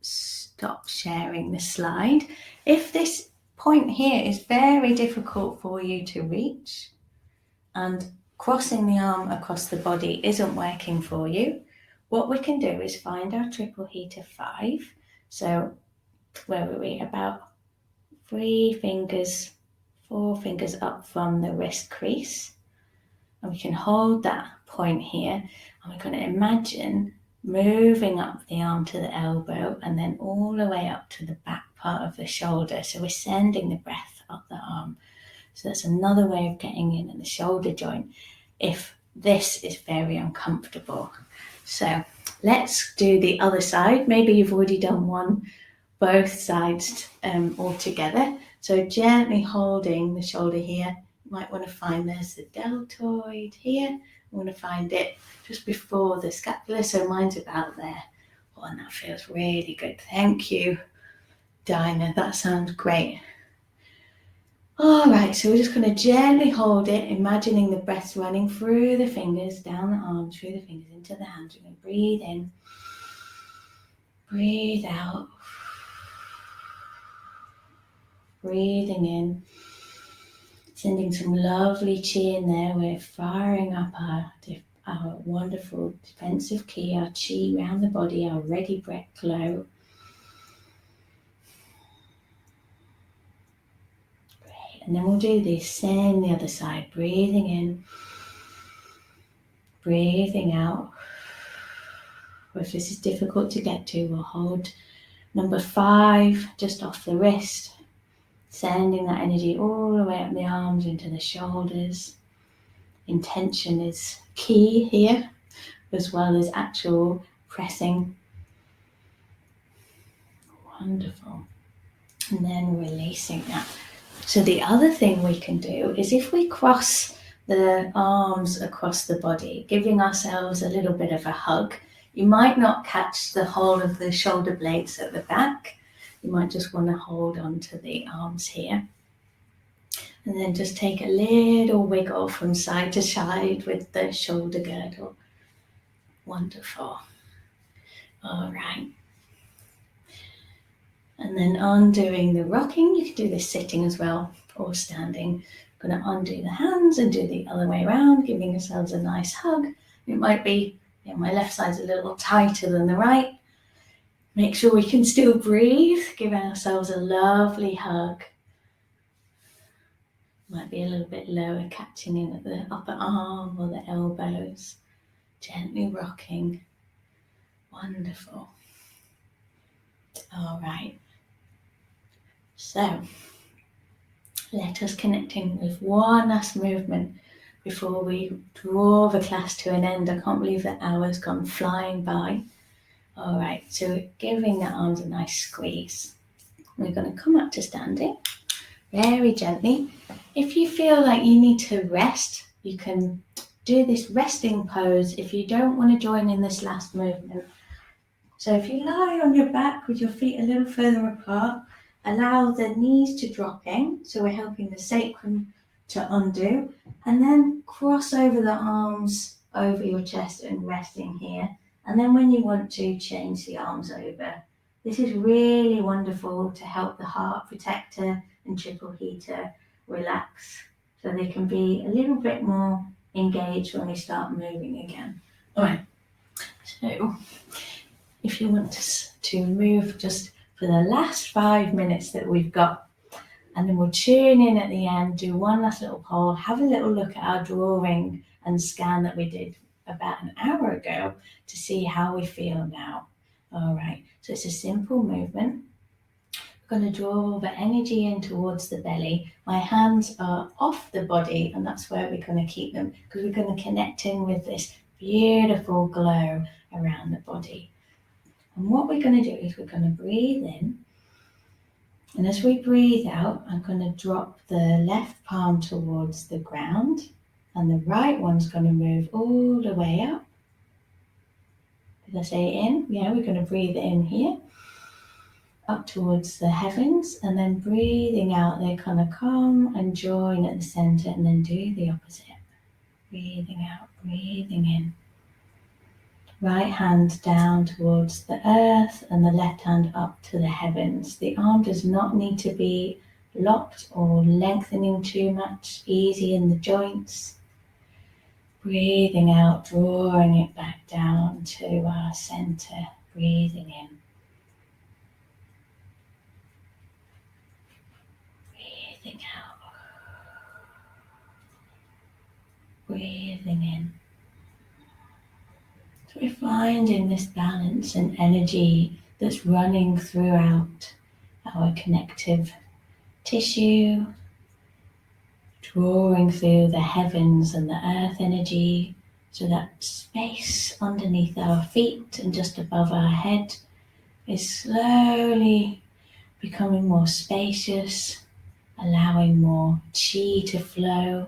stop sharing the slide. If this point here is very difficult for you to reach and crossing the arm across the body isn't working for you, what we can do is find our triple heater 5. So where were we? About 4 fingers up from the wrist crease. And we can hold that point here, and we're going to imagine moving up the arm to the elbow and then all the way up to the back part of the shoulder. So we're sending the breath up the arm. So that's another way of getting in the shoulder joint if this is very uncomfortable. So let's do the other side. Maybe you've already done both sides all together. So gently holding the shoulder here. You might want to find there's the deltoid here. You want to find it just before the scapula. So mine's about there. Oh, and that feels really good. Thank you, Dinah. That sounds great. All right, so we're just going to gently hold it, imagining the breath running through the fingers, down the arms, through the fingers, into the hands. We're going to breathe in, breathe out, breathing in, sending some lovely Qi in there. We're firing up our wonderful defensive Qi, our Qi around the body, our ready breath glow. And then we'll do the same the other side, breathing in, breathing out. If this is difficult to get to, we'll hold number 5 just off the wrist, sending that energy all the way up the arms into the shoulders. Intention is key here, as well as actual pressing. Wonderful. And then releasing that. So the other thing we can do is if we cross the arms across the body, giving ourselves a little bit of a hug, you might not catch the whole of the shoulder blades at the back. You might just want to hold on to the arms here. And then just take a little wiggle from side to side with the shoulder girdle. Wonderful. All right. And then undoing the rocking, you can do this sitting as well or standing. I'm going to undo the hands and do the other way around, giving yourselves a nice hug. It might be, my left side's a little tighter than the right. Make sure we can still breathe, giving ourselves a lovely hug. Might be a little bit lower, catching in at the upper arm or the elbows. Gently rocking. Wonderful. All right. So, let us connect in with one last movement before we draw the class to an end. I can't believe the hour's gone flying by. All right, so giving the arms a nice squeeze. We're going to come up to standing very gently. If you feel like you need to rest, you can do this resting pose if you don't want to join in this last movement. So if you lie on your back with your feet a little further apart, allow the knees to drop in, so we're helping the sacrum to undo, and then cross over the arms over your chest and resting here. And then when you want to, change the arms over. This is really wonderful to help the heart protector and triple heater relax, so they can be a little bit more engaged when we start moving again. All right, so if you want to move just for the last 5 minutes that we've got, and then we'll tune in at the end, do one last little poll, have a little look at our drawing and scan that we did about an hour ago to see how we feel now. All right, so it's a simple movement. We're going to draw all the energy in towards the belly. My hands are off the body, and that's where we're going to keep them, because we're going to connect in with this beautiful glow around the body. And what we're going to do is we're going to breathe in, and as we breathe out, I'm going to drop the left palm towards the ground, and the right one's going to move all the way up. Did I say in? Yeah, we're going to breathe in here, up towards the heavens, and then breathing out, they kind of come and join at the center, and then do the opposite. Breathing out, breathing in. Right hand down towards the earth and the left hand up to the heavens. The arm does not need to be locked or lengthening too much, easy in the joints. Breathing out, drawing it back down to our center, breathing in. Breathing out. Breathing in. So we're finding this balance and energy that's running throughout our connective tissue, drawing through the heavens and the earth energy, so that space underneath our feet and just above our head is slowly becoming more spacious, allowing more Qi to flow.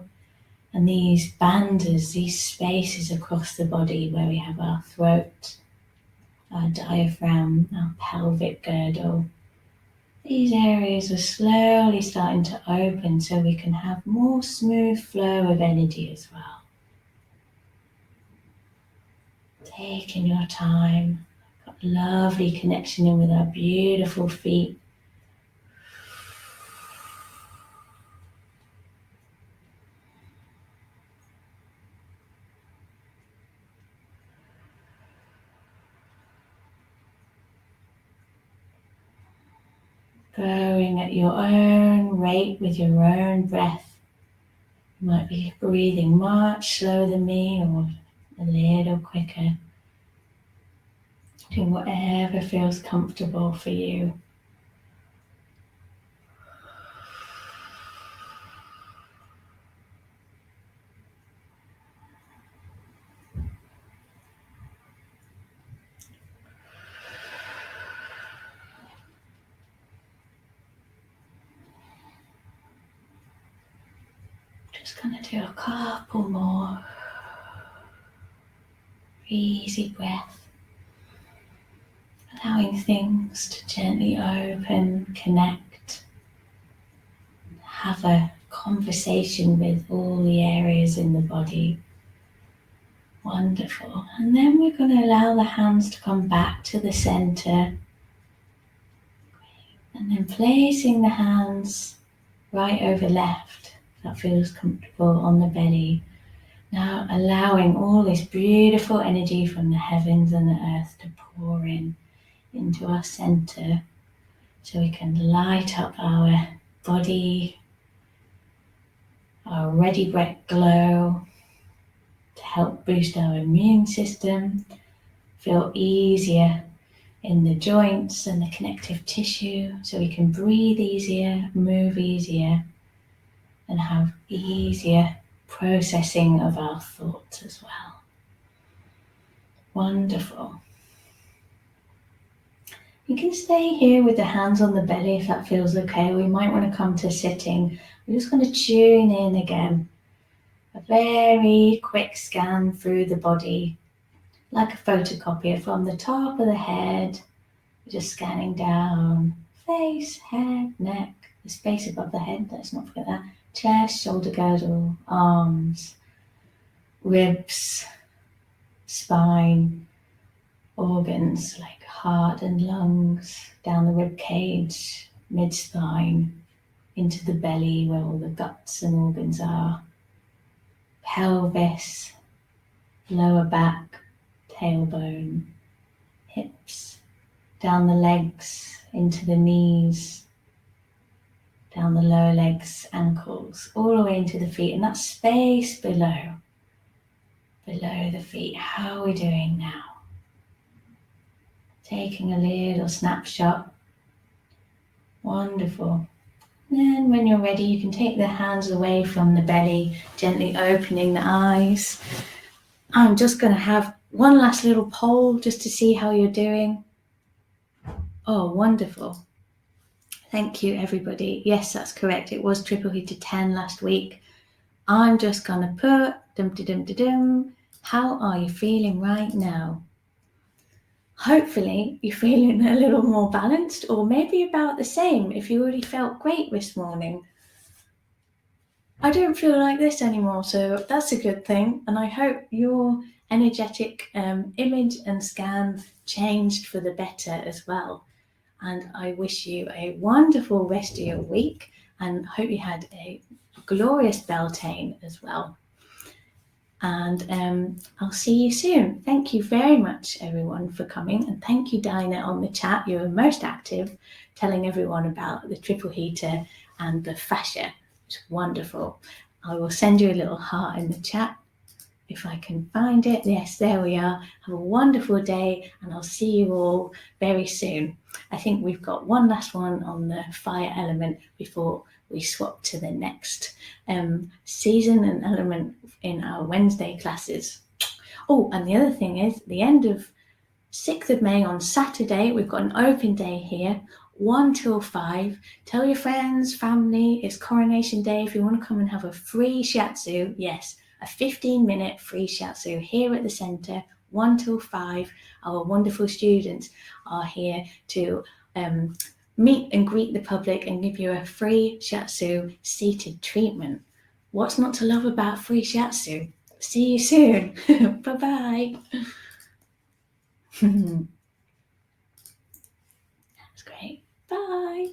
And these bandhas, these spaces across the body where we have our throat, our diaphragm, our pelvic girdle, these areas are slowly starting to open so we can have more smooth flow of energy as well. Taking your time, got lovely connection in with our beautiful feet. Going at your own rate with your own breath. You might be breathing much slower than me or a little quicker. Doing whatever feels comfortable for you. Just going to do a couple more. Easy breath. Allowing things to gently open, connect. Have a conversation with all the areas in the body. Wonderful. And then we're going to allow the hands to come back to the center. And then placing the hands right over left. That feels comfortable on the belly. Now allowing all this beautiful energy from the heavens and the earth to pour in into our center, so we can light up our body, our ready breath glow, to help boost our immune system, feel easier in the joints and the connective tissue, so we can breathe easier, move easier, and have easier processing of our thoughts as well. Wonderful. You can stay here with the hands on the belly if that feels okay. We might want to come to sitting. We're just going to tune in again. A very quick scan through the body, like a photocopier from the top of the head. We're just scanning down, face, head, neck, the space above the head, let's not forget that. Chest, shoulder girdle, arms, ribs, spine, organs like heart and lungs, down the rib cage, mid-spine, into the belly where all the guts and organs are, pelvis, lower back, tailbone, hips, down the legs, into the knees, down the lower legs, ankles, all the way into the feet, and that space below the feet. How are we doing now? Taking a little snapshot. Wonderful. Then when you're ready, you can take the hands away from the belly, gently opening the eyes. I'm just going to have one last little poll just to see how you're doing. Oh, wonderful. Thank you, everybody. Yes, that's correct. It was triple heated 10 last week. I'm just going to put how are you feeling right now? Hopefully you're feeling a little more balanced, or maybe about the same if you already felt great this morning. I don't feel like this anymore, so that's a good thing. And I hope your energetic image and scan changed for the better as well. And I wish you a wonderful rest of your week, and hope you had a glorious Beltane as well. And I'll see you soon. Thank you very much, everyone, for coming. And thank you, Dinah, on the chat. You were most active, telling everyone about the triple heater and the fascia. It's wonderful. I will send you a little heart in the chat if I can find it. Yes, there we are. Have a wonderful day, and I'll see you all very soon. I think we've got one last one on the fire element before we swap to the next season and element in our Wednesday classes. Oh, and the other thing is, the end of 6th of May on Saturday, we've got an open day here, 1 till 5. Tell your friends, family, it's Coronation Day. If you want to come and have a free shiatsu, yes, a 15-minute free shiatsu here at the centre, 1 till 5. Our wonderful students are here to meet and greet the public and give you a free shiatsu seated treatment. What's not to love about free shiatsu? See you soon. Bye-bye. That's great. Bye.